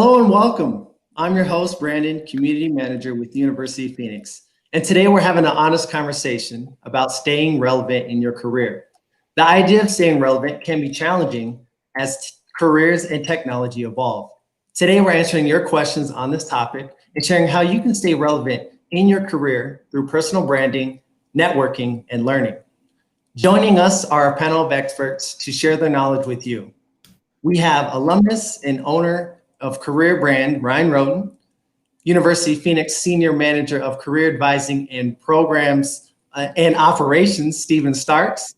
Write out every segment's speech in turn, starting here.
Hello and welcome. I'm your host, Brandon, Community Manager with the University of Phoenix. And today we're having an honest conversation about staying relevant in your career. The idea of staying relevant can be challenging as careers and technology evolve. Today we're answering your questions on this topic and sharing how you can stay relevant in your career through personal branding, networking, and learning. Joining us are a panel of experts to share their knowledge with you. We have alumnus and owner of Career Brand, Ryan Roden, University of Phoenix Senior Manager of Career Advising and Programs and Operations, Stephen Starks,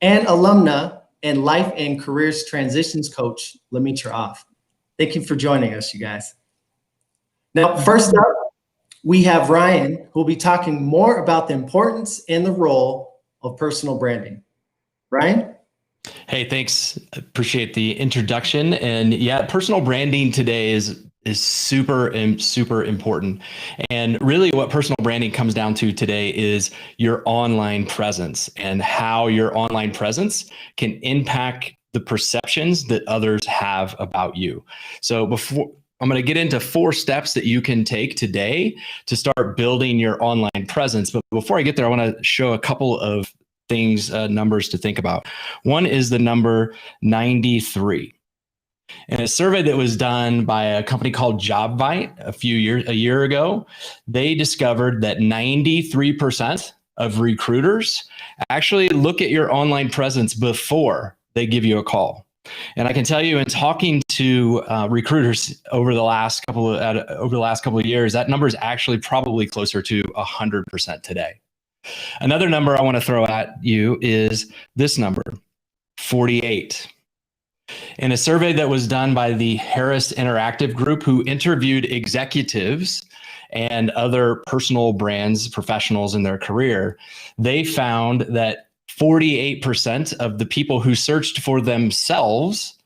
and alumna and Life and Careers Transitions Coach, Lemitra Off. Thank you for joining us, you guys. Now, first up, we have Ryan, who will be talking more about the importance and the role of personal branding. Ryan? Hey, thanks. Appreciate the introduction. And yeah, personal branding today is super important. And really what personal branding comes down to today is your online presence and how your online presence can impact the perceptions that others have about you. So I'm going to get into 4 steps that you can take today to start building your online presence. But before I get there, I want to show a couple of numbers to think about. One is the number 93. In a survey that was done by a company called JobVite a year ago, they discovered that 93% of recruiters actually look at your online presence before they give you a call. And I can tell you, in talking to recruiters over the last couple of years, that number is actually probably closer to 100% today. Another number I want to throw at you is this number, 48. In a survey that was done by the Harris Interactive Group, who interviewed executives and other personal brands professionals in their career, they found that 48% of the people who searched for themselves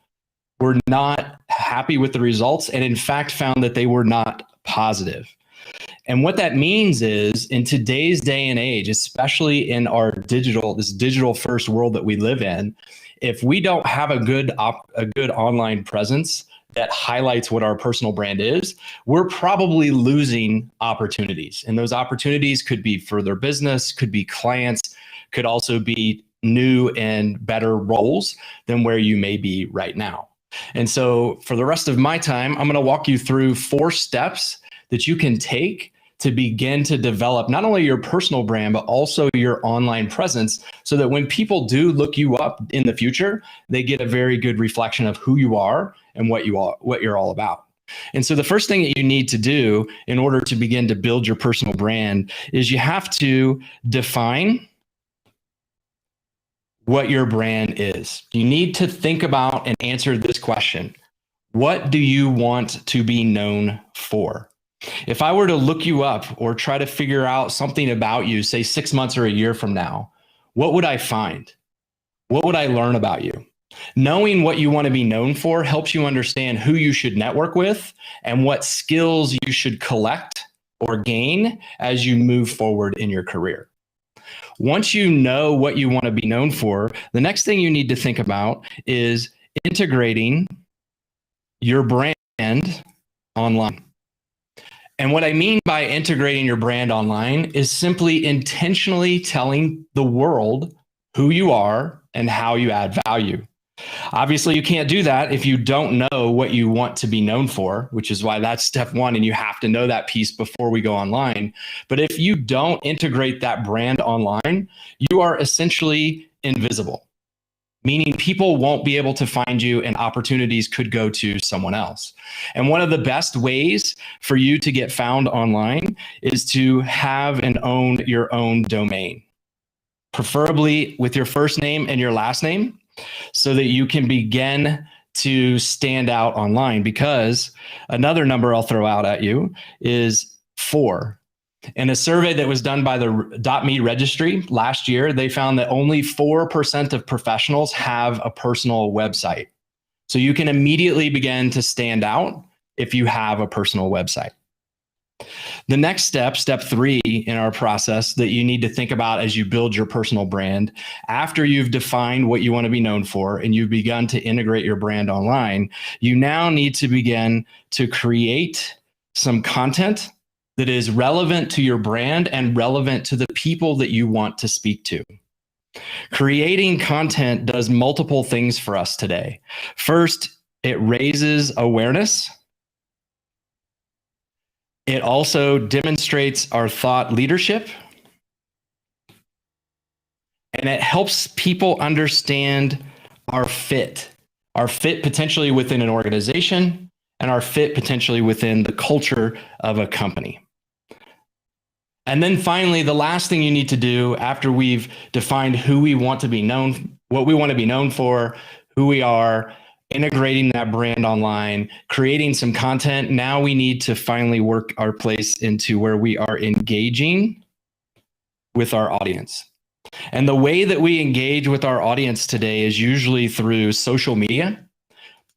were not happy with the results, and in fact found that they were not positive. And what that means is, in today's day and age, especially in this digital first world that we live in, if we don't have a good online presence that highlights what our personal brand is, we're probably losing opportunities. And those opportunities could be further business, could be clients, could also be new and better roles than where you may be right now. And so for the rest of my time, I'm going to walk you through 4 steps that you can take to begin to develop not only your personal brand, but also your online presence, so that when people do look you up in the future, they get a very good reflection of who you are and what you're all about. And so the first thing that you need to do in order to begin to build your personal brand is you have to define what your brand is. You need to think about and answer this question: what do you want to be known for? If I were to look you up or try to figure out something about you, say 6 months or a year from now, what would I find? What would I learn about you? Knowing what you want to be known for helps you understand who you should network with and what skills you should collect or gain as you move forward in your career. Once you know what you want to be known for, the next thing you need to think about is integrating your brand online. And what I mean by integrating your brand online is simply intentionally telling the world who you are and how you add value. Obviously, you can't do that if you don't know what you want to be known for, which is why that's step 1, and you have to know that piece before we go online. But if you don't integrate that brand online, you are essentially invisible, meaning people won't be able to find you and opportunities could go to someone else. And one of the best ways for you to get found online is to have and own your own domain, preferably with your first name and your last name, so that you can begin to stand out online. Because another number I'll throw out at you is 4. In a survey that was done by the .me registry last year, they found that only 4% of professionals have a personal website. So you can immediately begin to stand out if you have a personal website. The next step, step 3 in our process that you need to think about as you build your personal brand, after you've defined what you want to be known for and you've begun to integrate your brand online, you now need to begin to create some content that is relevant to your brand and relevant to the people that you want to speak to. Creating content does multiple things for us today. First, it raises awareness. It also demonstrates our thought leadership. And it helps people understand our fit potentially within an organization and our fit potentially within the culture of a company. And then finally, the last thing you need to do after we've defined who we want to be known, what we want to be known for, who we are, integrating that brand online, creating some content. Now we need to finally work our place into where we are engaging with our audience. And the way that we engage with our audience today is usually through social media.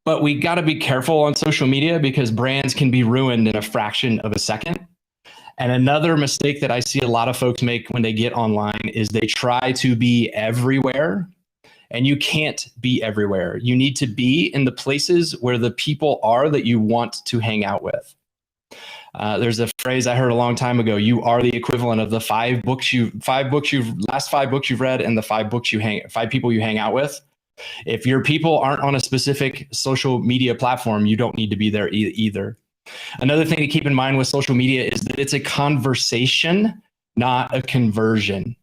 But we got to be careful on social media because brands can be ruined in a fraction of a second. And another mistake that I see a lot of folks make when they get online is they try to be everywhere. And you can't be everywhere. You need to be in the places where the people are that you want to hang out with. There's a phrase I heard a long time ago: you are the equivalent of the last 5 books you've read and the 5 people you hang out with. If your people aren't on a specific social media platform, you don't need to be there either. Another thing to keep in mind with social media is that it's a conversation, not a conversion.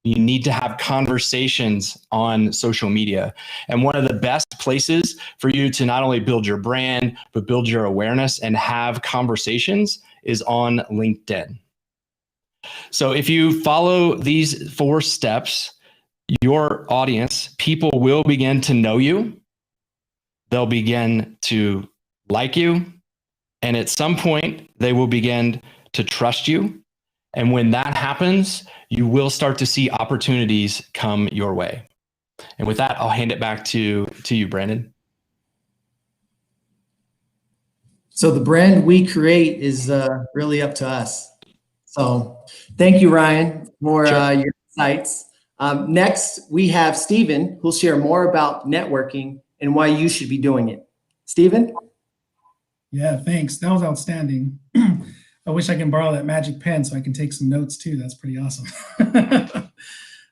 You need to have conversations on social media. And one of the best places for you to not only build your brand, but build your awareness and have conversations is on LinkedIn. So if you follow these 4 steps, your audience, people will begin to know you. They'll begin to like you. And at some point, they will begin to trust you. And when that happens, you will start to see opportunities come your way. And with that, I'll hand it back to you, Brandon. So the brand we create is really up to us. So thank you, Ryan, for your insights. Next, we have Stephen, who'll share more about networking and why you should be doing it. Stephen? Yeah, thanks. That was outstanding. I wish I can borrow that magic pen so I can take some notes too. That's pretty awesome.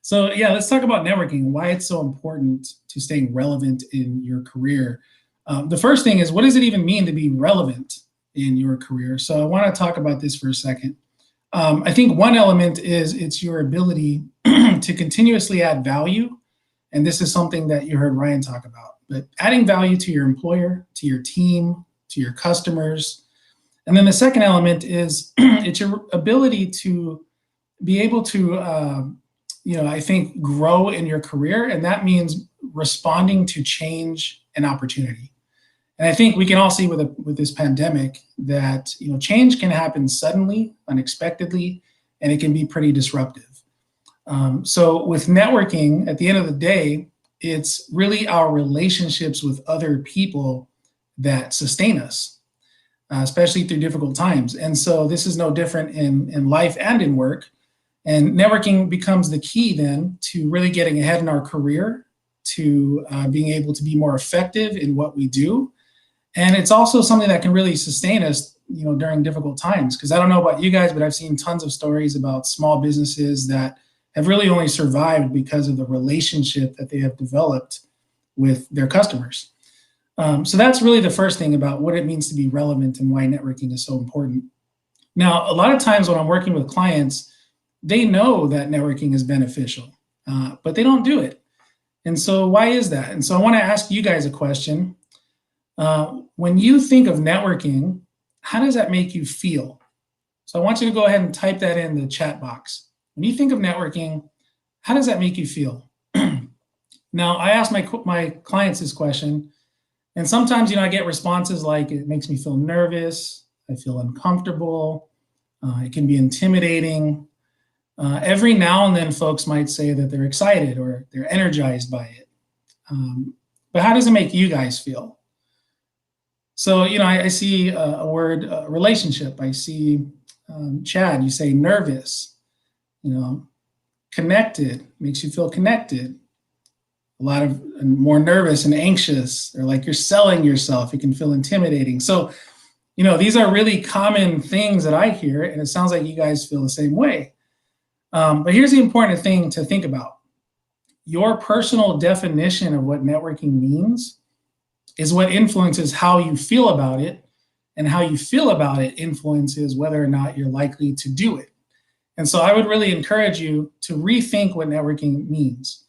So yeah, let's talk about networking, why it's so important to staying relevant in your career. The first thing is, what does it even mean to be relevant in your career? So I want to talk about this for a second. I think one element is it's your ability to continuously add value. And this is something that you heard Ryan talk about, but adding value to your employer, to your team, to your customers. And then the second element is it's your ability to be able to, I think, grow in your career. And that means responding to change and opportunity. And I think we can all see with this pandemic that, change can happen suddenly, unexpectedly, and it can be pretty disruptive. So with networking, at the end of the day, it's really our relationships with other people that sustain us, especially through difficult times. And so this is no different in life and in work. And networking becomes the key then to really getting ahead in our career, to being able to be more effective in what we do. And it's also something that can really sustain us, during difficult times. Because I don't know about you guys, but I've seen tons of stories about small businesses that have really only survived because of the relationship that they have developed with their customers. So that's really the first thing about what it means to be relevant and why networking is so important. Now, a lot of times when I'm working with clients, they know that networking is beneficial, but they don't do it. And so why is that? And so I want to ask you guys a question. When you think of networking, how does that make you feel? So I want you to go ahead and type that in the chat box. When you think of networking, how does that make you feel? Now, I ask my clients this question, and sometimes, I get responses like, it makes me feel nervous, I feel uncomfortable, it can be intimidating. Every now and then, folks might say that they're excited or they're energized by it. But how does it make you guys feel? So, I see a word relationship. I see Chad, you say nervous, connected, makes you feel connected. A lot of more nervous and anxious, or like you're selling yourself. It can feel intimidating. So, these are really common things that I hear, and it sounds like you guys feel the same way. But here's the important thing to think about. Your personal definition of what networking means is what influences how you feel about it, and how you feel about it influences whether or not you're likely to do it. And so I would really encourage you to rethink what networking means.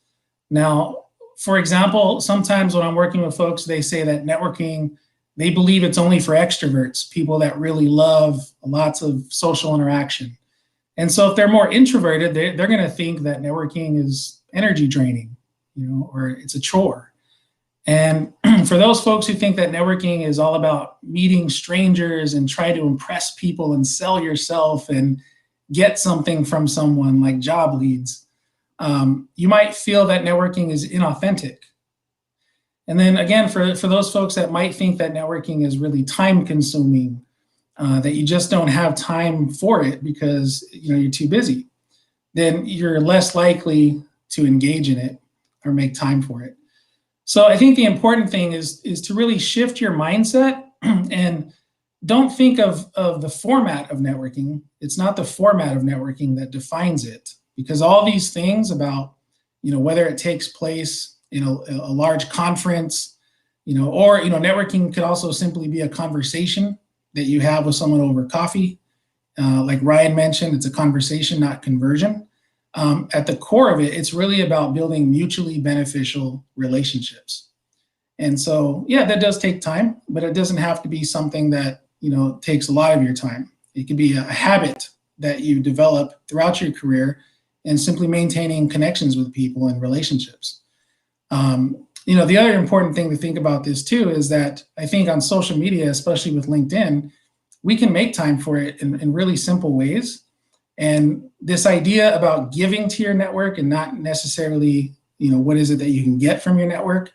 Now, for example, sometimes when I'm working with folks, they say that networking, they believe it's only for extroverts, people that really love lots of social interaction. And so if they're more introverted, they're going to think that networking is energy draining, or it's a chore. And for those folks who think that networking is all about meeting strangers and try to impress people and sell yourself and get something from someone like job leads, you might feel that networking is inauthentic. And then again, for those folks that might think that networking is really time consuming, that you just don't have time for it because you're too busy, then you're less likely to engage in it or make time for it. So I think the important thing is to really shift your mindset and don't think of the format of networking. It's not the format of networking that defines it, because all these things about, whether it takes place in a large conference, or, networking could also simply be a conversation that you have with someone over coffee. Like Ryan mentioned, it's a conversation, not conversion. At the core of it, it's really about building mutually beneficial relationships. And so, yeah, that does take time, but it doesn't have to be something that, takes a lot of your time. It could be a habit that you develop throughout your career and simply maintaining connections with people and relationships. The other important thing to think about this too is that I think on social media, especially with LinkedIn, we can make time for it in really simple ways. And this idea about giving to your network and not necessarily, what is it that you can get from your network,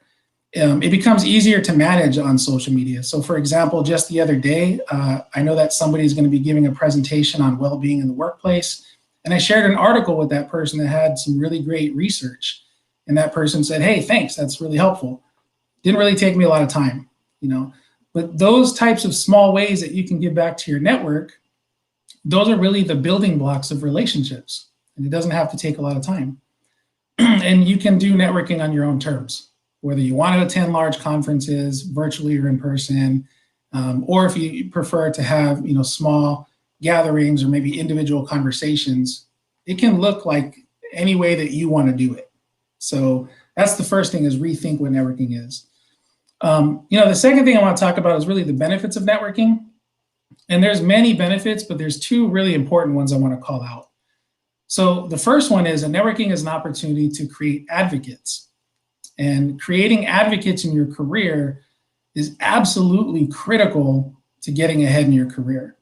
it becomes easier to manage on social media. So for example, just the other day, I know that somebody's going to be giving a presentation on well-being in the workplace. And I shared an article with that person that had some really great research. And that person said, hey, thanks, that's really helpful. Didn't really take me a lot of time, But those types of small ways that you can give back to your network, those are really the building blocks of relationships. And it doesn't have to take a lot of time. And you can do networking on your own terms, whether you want to attend large conferences, virtually or in person, or if you prefer to have, small gatherings or maybe individual conversations. It can look like any way that you want to do it. So that's the first thing, is rethink what networking is. The second thing I want to talk about is really the benefits of networking. And there's many benefits, but there's two really important ones I want to call out. So the first one is that networking is an opportunity to create advocates. And creating advocates in your career is absolutely critical to getting ahead in your career.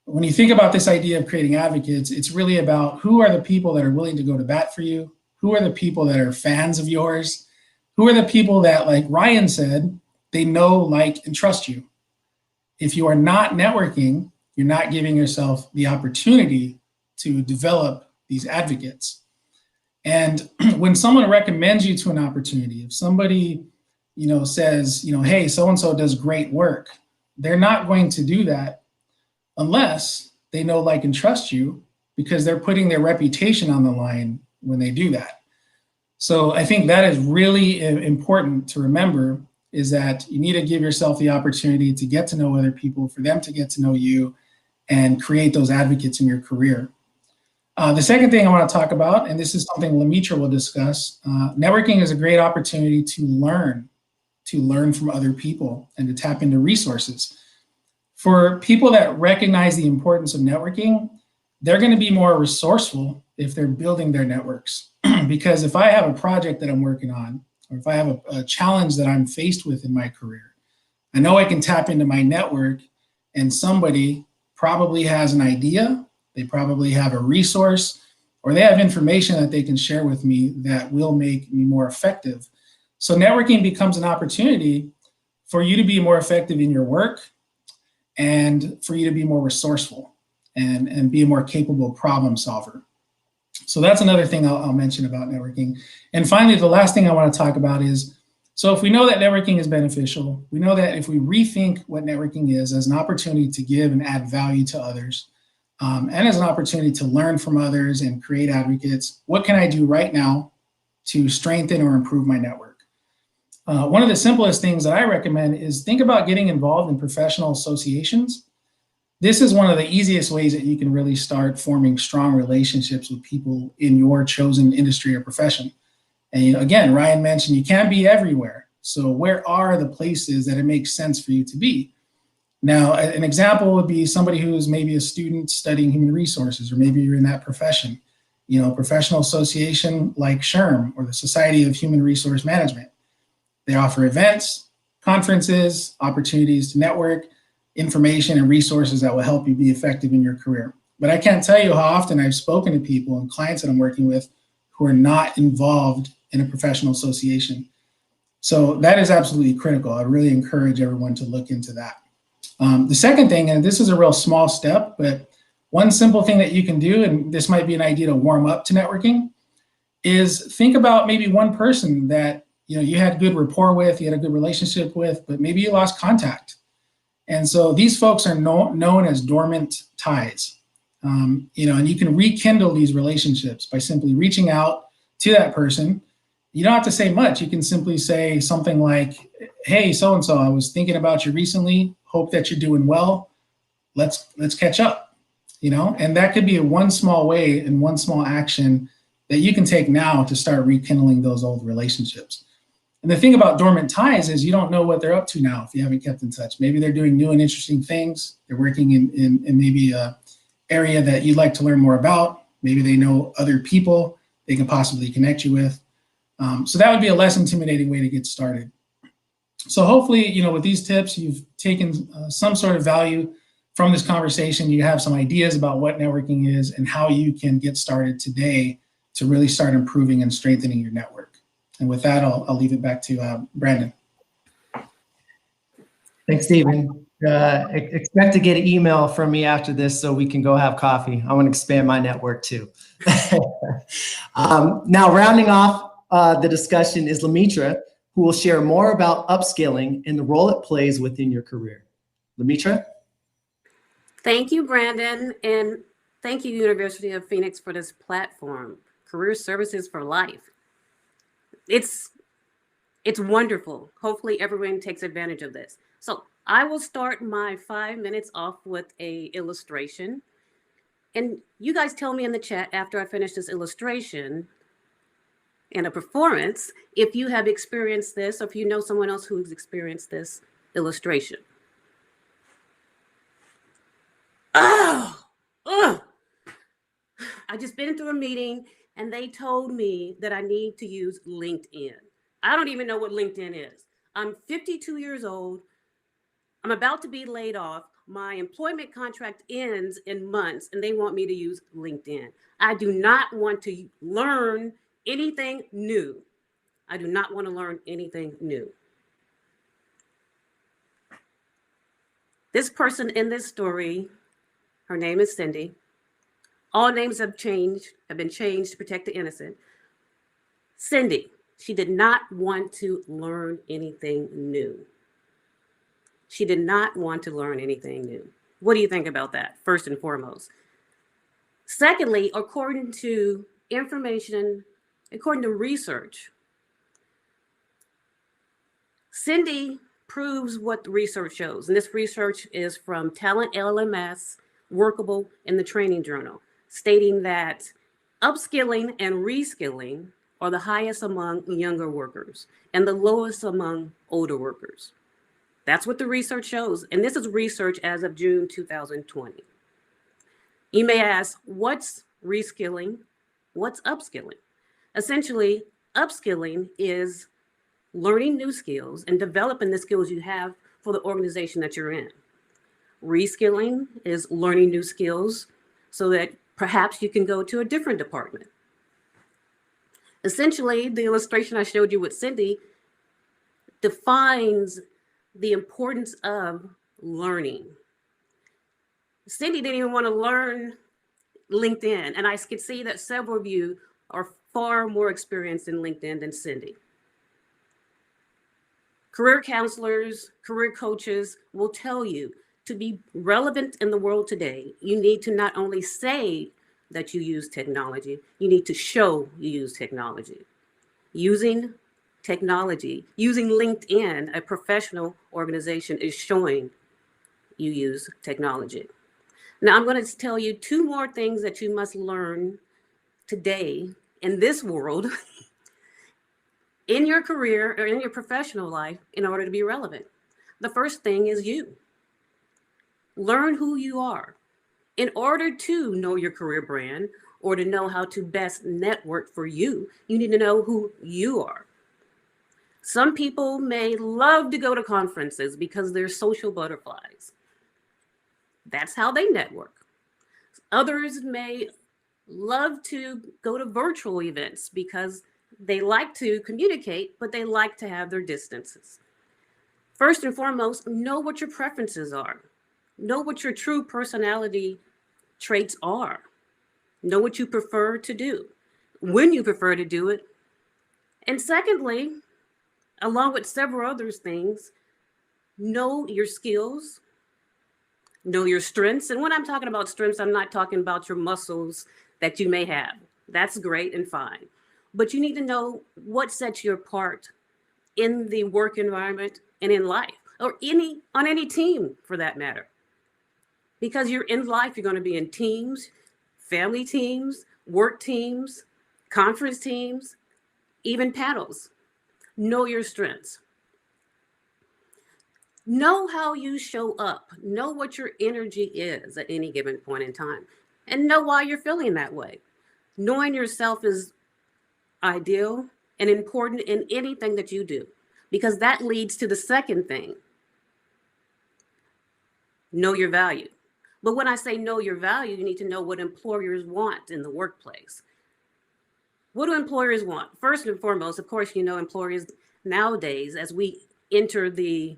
When you think about this idea of creating advocates, it's really about who are the people that are willing to go to bat for you? Who are the people that are fans of yours? Who are the people that, like Ryan said, they know, like, and trust you? If you are not networking, you're not giving yourself the opportunity to develop these advocates. And when someone recommends you to an opportunity, if somebody, says, hey, so-and-so does great work, they're not going to do that unless they know, like, and trust you, because they're putting their reputation on the line when they do that. So I think that is really important to remember, is that you need to give yourself the opportunity to get to know other people, for them to get to know you, and create those advocates in your career. The second thing I want to talk about, and this is something Lemitra will discuss, networking is a great opportunity to learn from other people and to tap into resources. For people that recognize the importance of networking, they're going to be more resourceful if they're building their networks. Because if I have a project that I'm working on, or if I have a challenge that I'm faced with in my career, I know I can tap into my network, and somebody probably has an idea, they probably have a resource, or they have information that they can share with me that will make me more effective. So networking becomes an opportunity for you to be more effective in your work and for you to be more resourceful. and be a more capable problem solver. So that's another thing I'll mention about networking. And finally, the last thing I want to talk about is, so if we know that networking is beneficial, we know that if we rethink what networking is as an opportunity to give and add value to others, and as an opportunity to learn from others and create advocates, what can I do right now to strengthen or improve my network? One of the simplest things that I recommend is think about getting involved in professional associations. This is one of the easiest ways that you can really start forming strong relationships with people in your chosen industry or profession. And again, Ryan mentioned you can't be everywhere. So where are the places that it makes sense for you to be? Now, an example would be somebody who's maybe a student studying human resources, or maybe you're in that profession. Professional association like SHRM, or the Society of Human Resource Management. They offer events, conferences, opportunities to network, information and resources that will help you be effective in your career. But I can't tell you how often I've spoken to people and clients that I'm working with who are not involved in a professional association. So that is absolutely critical. I really encourage everyone to look into that. The second thing, and this is a real small step, but one simple thing that you can do, and this might be an idea to warm up to networking, is think about maybe one person that you had good rapport with, you had a good relationship with, but maybe you lost contact. And so these folks are known as dormant ties. And you can rekindle these relationships by simply reaching out to that person. You don't have to say much. You can simply say something like, hey, so-and-so, I was thinking about you recently. Hope that you're doing well. Let's catch up, and that could be one small way and one small action that you can take now to start rekindling those old relationships. And the thing about dormant ties is you don't know what they're up to now if you haven't kept in touch. Maybe they're doing new and interesting things. They're working in maybe an area that you'd like to learn more about. Maybe they know other people they can possibly connect you with. So that would be a less intimidating way to get started. So hopefully, with these tips, you've taken some sort of value from this conversation. You have some ideas about what networking is and how you can get started today to really start improving and strengthening your network. And with that, I'll leave it back to Brandon. Thanks, Stephen. Expect to get an email from me after this so we can go have coffee. I want to expand my network too. Now, rounding off the discussion is Lemitra, who will share more about upskilling and the role it plays within your career. Lemitra? Thank you, Brandon, and thank you, University of Phoenix, for this platform, Career Services for Life. It's wonderful. Hopefully everyone takes advantage of this. So I will start my 5 minutes off with an illustration. And you guys tell me in the chat after I finish this illustration and a performance, if you have experienced this or if you know someone else who's experienced this illustration. Oh, I just been through a meeting and they told me that I need to use LinkedIn. I don't even know what LinkedIn is. I'm 52 years old. I'm about to be laid off. My employment contract ends in months and they want me to use LinkedIn. I do not want to learn anything new. I do not want to learn anything new. This person in this story, her name is Cindy. All names have been changed to protect the innocent. Cindy, she did not want to learn anything new. She did not want to learn anything new. What do you think about that, first and foremost? Secondly, according to research, Cindy proves what the research shows. And this research is from Talent LMS, Workable in the Training Journal, stating that upskilling and reskilling are the highest among younger workers and the lowest among older workers. That's what the research shows. And this is research as of June 2020. You may ask, what's reskilling? What's upskilling? Essentially, upskilling is learning new skills and developing the skills you have for the organization that you're in. Reskilling is learning new skills so that perhaps you can go to a different department. Essentially, the illustration I showed you with Cindy defines the importance of learning. Cindy didn't even want to learn LinkedIn. And I could see that several of you are far more experienced in LinkedIn than Cindy. Career counselors, career coaches will tell you to be relevant in the world today, you need to not only say that you use technology, you need to show you use technology. Using technology, using LinkedIn, a professional organization, is showing you use technology. Now, I'm going to tell you 2 more things that you must learn today in this world, in your career or in your professional life, in order to be relevant. The first thing is you. Learn who you are. In order to know your career brand or to know how to best network for you, you need to know who you are. Some people may love to go to conferences because they're social butterflies. That's how they network. Others may love to go to virtual events because they like to communicate, but they like to have their distances. First and foremost, know what your preferences are. Know what your true personality traits are. Know what you prefer to do, when you prefer to do it. And secondly, along with several other things, know your skills, know your strengths. And when I'm talking about strengths, I'm not talking about your muscles that you may have. That's great and fine. But you need to know what sets you apart in the work environment and in life, or on any team for that matter. Because you're in life, you're going to be in teams, family teams, work teams, conference teams, even panels. Know your strengths. Know how you show up. Know what your energy is at any given point in time. And know why you're feeling that way. Knowing yourself is ideal and important in anything that you do, because that leads to the second thing. Know your value. But when I say know your value, you need to know what employers want in the workplace. What do employers want? First and foremost, of course, employers nowadays, as we enter the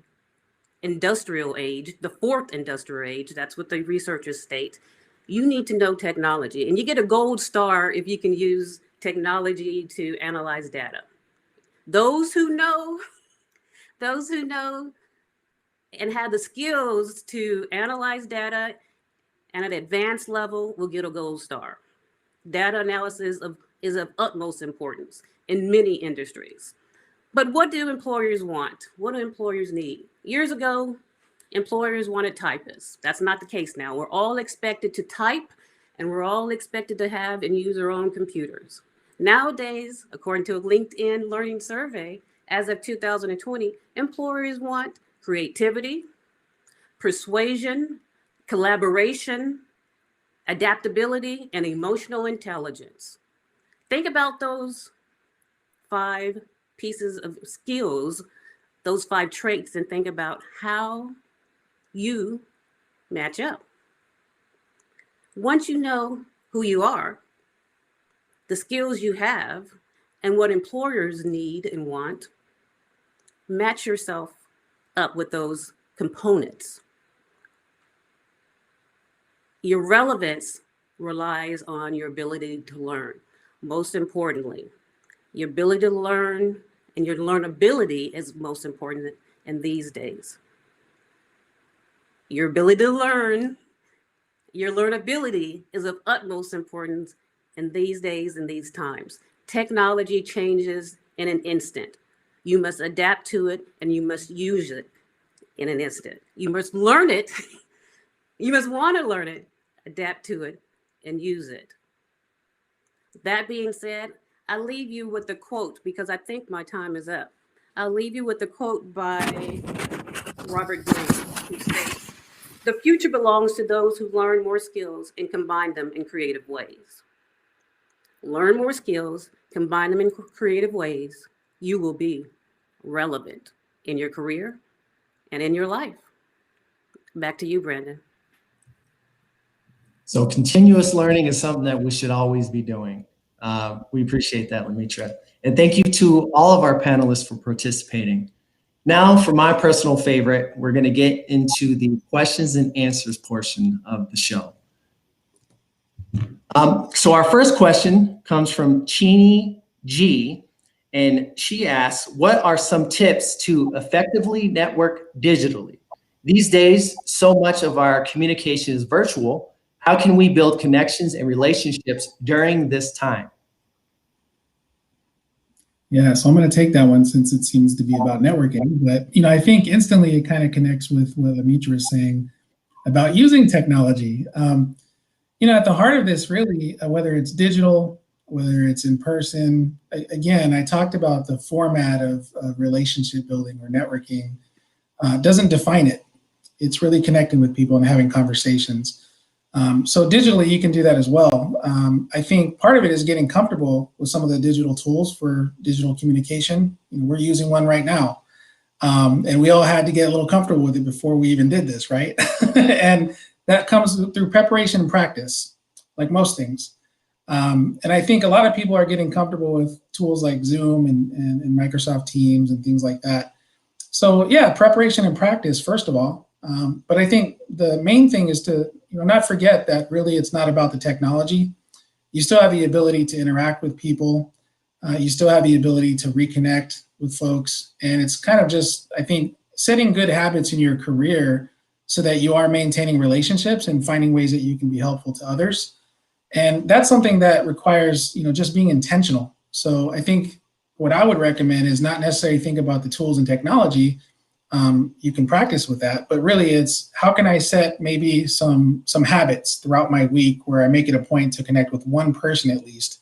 industrial age, the 4th industrial age, that's what the researchers state, you need to know technology. And you get a gold star if you can use technology to analyze data. Those who know and have the skills to analyze data and at advanced level will get a gold star. Data analysis is of utmost importance in many industries. But what do employers want? What do employers need? Years ago, employers wanted typists. That's not the case now. We're all expected to type, and we're all expected to have and use our own computers. Nowadays, according to a LinkedIn learning survey, as of 2020, employers want creativity, persuasion, collaboration, adaptability, and emotional intelligence. Think about those 5 pieces of skills, those 5 traits, and think about how you match up. Once you know who you are, the skills you have, and what employers need and want, match yourself up with those components. Your relevance relies on your ability to learn. Most importantly, your ability to learn and your learnability is most important in these days. Your ability to learn, your learnability is of utmost importance in these days and these times. Technology changes in an instant. You must adapt to it and you must use it in an instant. You must learn it. You must want to learn it, adapt to it, and use it. That being said, I'll leave you with the quote because I think my time is up. I'll leave you with the quote by Robert Greene, who states, "The future belongs to those who learn more skills and combine them in creative ways." Learn more skills, combine them in creative ways. You will be relevant in your career and in your life. Back to you, Brandon. So continuous learning is something that we should always be doing. We appreciate that, Lemitra. And thank you to all of our panelists for participating. Now for my personal favorite, we're going to get into the questions and answers portion of the show. So our first question comes from Chini G, and she asks, what are some tips to effectively network digitally? These days, so much of our communication is virtual. How can we build connections and relationships during this time? Yeah, so I'm going to take that one since it seems to be about networking. But, I think instantly it kind of connects with what Lemitra is saying about using technology. At the heart of this, really, whether it's digital, whether it's in person, again, I talked about the format of relationship building or networking doesn't define it. It's really connecting with people and having conversations. So digitally, you can do that as well. I think part of it is getting comfortable with some of the digital tools for digital communication. We're using one right now. And we all had to get a little comfortable with it before we even did this, right? And that comes through preparation and practice, like most things. And I think a lot of people are getting comfortable with tools like Zoom and Microsoft Teams and things like that. So yeah, preparation and practice, first of all. But I think the main thing is to not forget that really it's not about the technology. You still have the ability to interact with people. You still have the ability to reconnect with folks. And it's kind of just, I think, setting good habits in your career so that you are maintaining relationships and finding ways that you can be helpful to others. And that's something that requires, just being intentional. So I think what I would recommend is not necessarily think about the tools and technology. You can practice with that, but really it's how can I set maybe some habits throughout my week where I make it a point to connect with one person at least,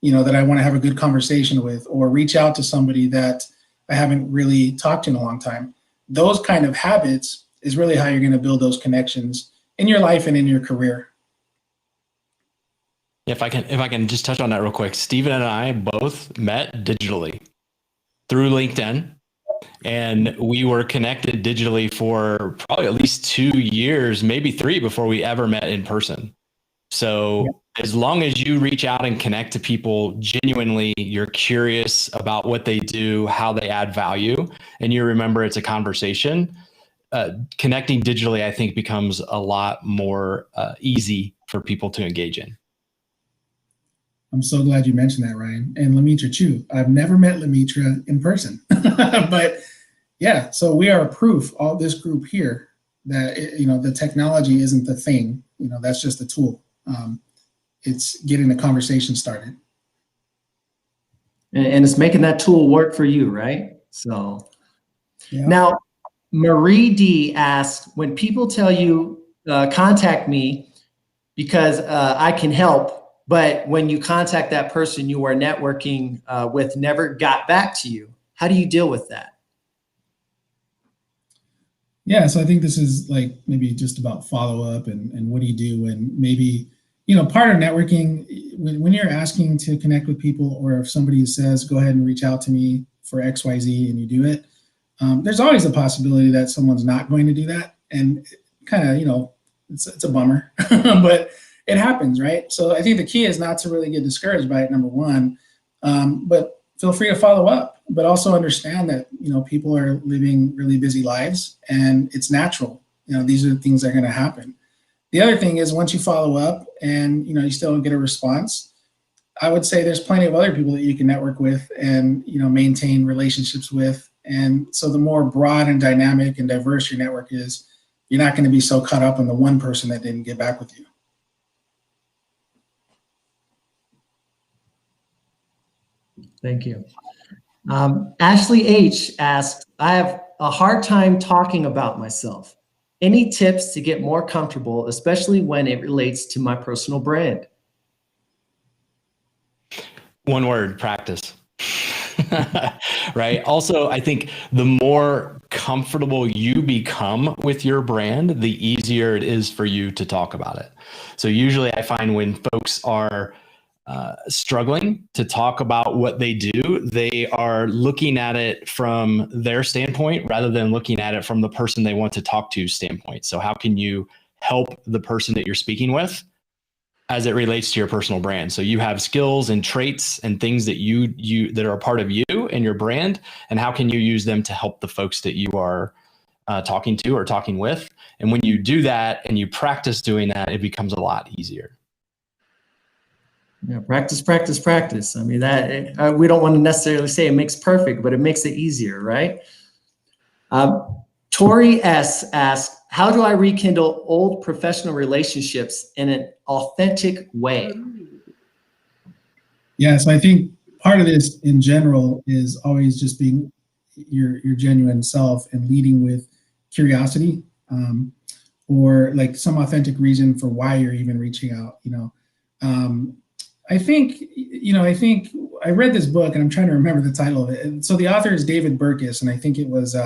that I want to have a good conversation with, or reach out to somebody that I haven't really talked to in a long time. Those kind of habits is really how you're going to build those connections in your life and in your career. If I can just touch on that real quick, Stephen and I both met digitally through LinkedIn, and we were connected digitally for probably at least 2 years, maybe 3 before we ever met in person. So as long as you reach out and connect to people genuinely, you're curious about what they do, how they add value, and you remember it's a conversation, connecting digitally, I think, becomes a lot more easy for people to engage in. I'm so glad you mentioned that, Ryan. And Lemitra too. I've never met Lemitra in person, but yeah, so we are proof, all this group here, that the technology isn't the thing. That's just a tool. It's getting the conversation started. And it's making that tool work for you, right? So yeah. Now, Marie D asks, when people tell you, contact me because I can help, but when you contact that person you are networking with never got back to you, how do you deal with that? Yeah, so I think this is like maybe just about follow up and what do you do when maybe, part of networking, when you're asking to connect with people, or if somebody says, go ahead and reach out to me for XYZ and you do it, there's always a possibility that someone's not going to do that. And kind of, it's a bummer, but it happens, right? So I think the key is not to really get discouraged by it, number one, but feel free to follow up, but also understand that, people are living really busy lives and it's natural. These are the things that are going to happen. The other thing is once you follow up and, you still don't get a response, I would say there's plenty of other people that you can network with and, maintain relationships with. And so the more broad and dynamic and diverse your network is, you're not going to be so caught up on the one person that didn't get back with you. Thank you. Ashley H asks, I have a hard time talking about myself. Any tips to get more comfortable, especially when it relates to my personal brand? One word: practice. Right. Also, I think the more comfortable you become with your brand, the easier it is for you to talk about it. So usually I find when folks are struggling to talk about what they do, they are looking at it from their standpoint rather than looking at it from the person they want to talk to standpoint. So how can you help the person that you're speaking with as it relates to your personal brand? So you have skills and traits and things that you that are a part of you, and your brand, and how can you use them to help the folks that you are talking to or talking with. And when you do that and you practice doing that, it becomes a lot easier. Yeah, practice, practice, practice. I mean, that we don't want to necessarily say it makes perfect, but it makes it easier, right? Tori S. asks, how do I rekindle old professional relationships in an authentic way? Yeah, so I think part of this in general is always just being your genuine self and leading with curiosity, or like some authentic reason for why you're even reaching out. I think I read this book and I'm trying to remember the title of it. And so the author is David Burkus, and I think it was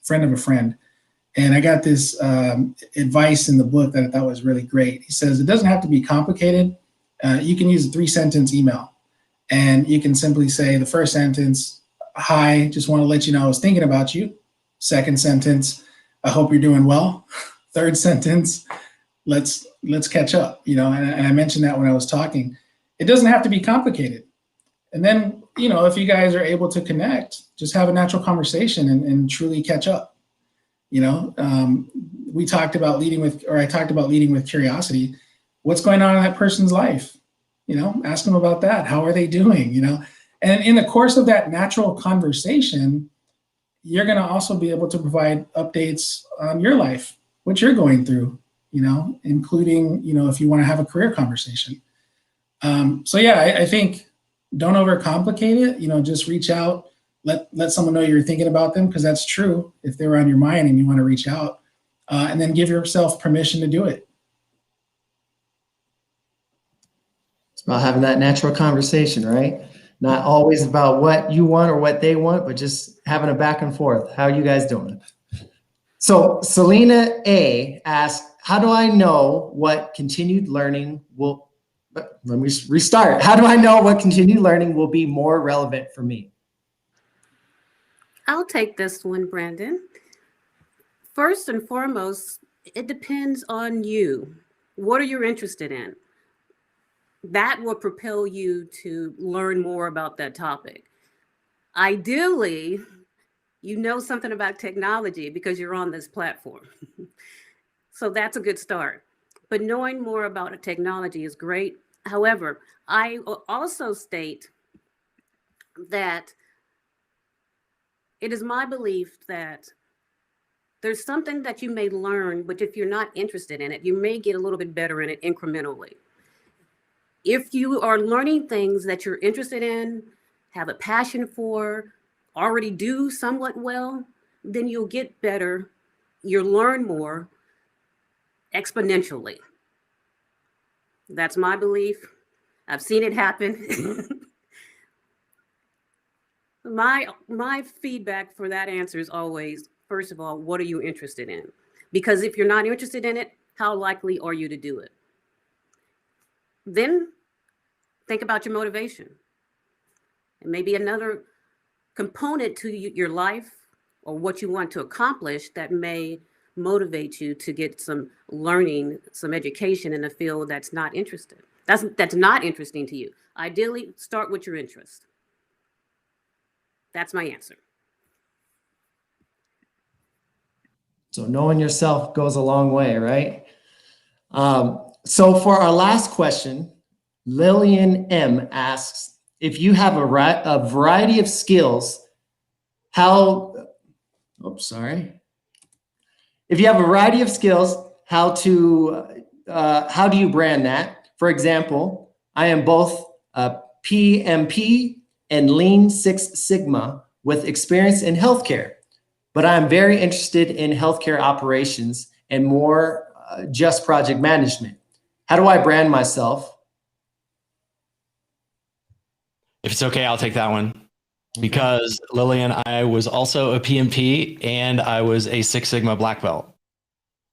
Friend of a Friend. And I got this advice in the book that I thought was really great. He says, it doesn't have to be complicated. You can use a 3-sentence email, and you can simply say the first sentence, hi, just want to let you know I was thinking about you. Second sentence, I hope you're doing well. Third sentence, let's catch up. And I mentioned that when I was talking. It doesn't have to be complicated. And then, if you guys are able to connect, just have a natural conversation and truly catch up. I talked about leading with curiosity. What's going on in that person's life? Ask them about that. How are they doing? And in the course of that natural conversation, you're going to also be able to provide updates on your life, what you're going through, including, if you want to have a career conversation. I think don't overcomplicate it. Just reach out, let someone know you're thinking about them, because that's true if they're on your mind and you want to reach out, and then give yourself permission to do it. It's about having that natural conversation, right? Not always about what you want or what they want, but just having a back and forth. How are you guys doing? So Selena A asks, how do I know what continued learning will, let me restart. How do I know what continued learning will be more relevant for me? I'll take this one, Brandon. First and foremost, it depends on you. What are you interested in? That will propel you to learn more about that topic. Ideally, you know something about technology because you're on this platform. So that's a good start. But knowing more about a technology is great. However, I will also state that it is my belief that there's something that you may learn, but if you're not interested in it, you may get a little bit better in it incrementally. If you are learning things that you're interested in, have a passion for, already do somewhat well, then you'll get better, you'll learn more exponentially. That's my belief. I've seen it happen. My feedback for that answer is always, first of all, what are you interested in? Because if you're not interested in it, how likely are you to do it? Then think about your motivation. And maybe another component to your life or what you want to accomplish that may motivate you to get some learning, some education in a field that's not interested. That's not interesting to you. Ideally, start with your interest. That's my answer. So knowing yourself goes a long way, right? So for our last question, Lillian M asks, if you have a variety of skills, how do you brand that? For example, I am both a PMP and Lean Six Sigma with experience in healthcare, but I'm very interested in healthcare operations and more just project management. How do I brand myself? If it's okay, I'll take that one. Because Lillian, I was also a PMP and I was a Six Sigma black belt.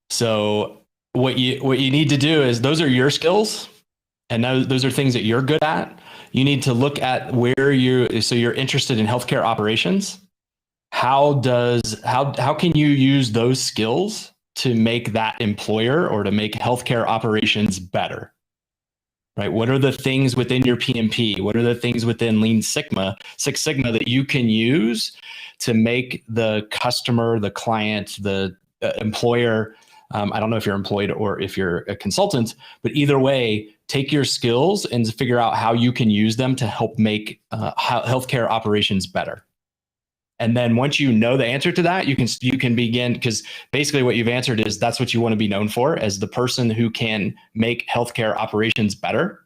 So what you need to do is, those are your skills and those are things that you're good at. You need to look at so you're interested in healthcare operations. How can you use those skills to make that employer or to make healthcare operations better? right? What are the things within your PMP? What are the things within Six Sigma that you can use to make the customer, the client, the employer, I don't know if you're employed or if you're a consultant, but either way, take your skills and figure out how you can use them to help make healthcare operations better. And then once you know the answer to that, you can begin, because basically what you've answered is that's what you want to be known for, as the person who can make healthcare operations better.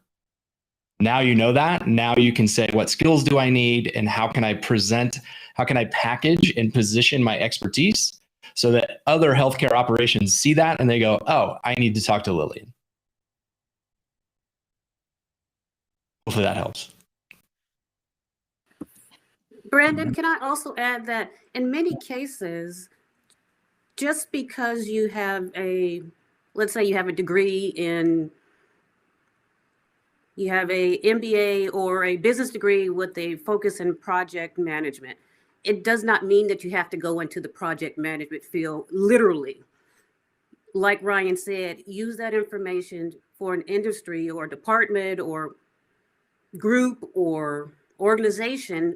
Now you know that. Now you can say, what skills do I need, and how can I package and position my expertise so that other healthcare operations see that and they go, oh, I need to talk to Lillian. Hopefully that helps. Brandon, can I also add that in many cases, just because you have let's say you have a degree you have a MBA or a business degree with a focus in project management, it does not mean that you have to go into the project management field literally. Like Ryan said, use that information for an industry or department or group or organization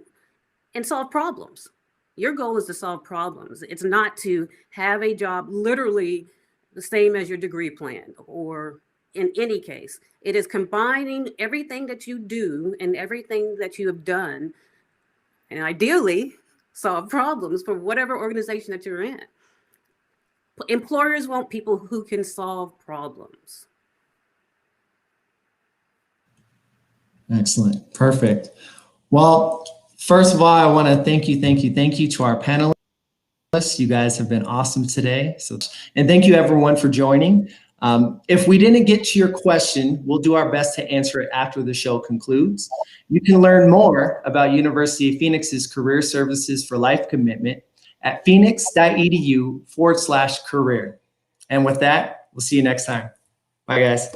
and solve problems. Your goal is to solve problems. It's not to have a job literally the same as your degree plan, or in any case, it is combining everything that you do and everything that you have done, and ideally solve problems for whatever organization that you're in. Employers want people who can solve problems. Excellent. Perfect. Well, first of all, I want to thank you to our panelists. You guys have been awesome today. And thank you everyone for joining. If we didn't get to your question, we'll do our best to answer it after the show concludes. You can learn more about University of Phoenix's Career Services for Life commitment at phoenix.edu/career. And with that, we'll see you next time. Bye, guys.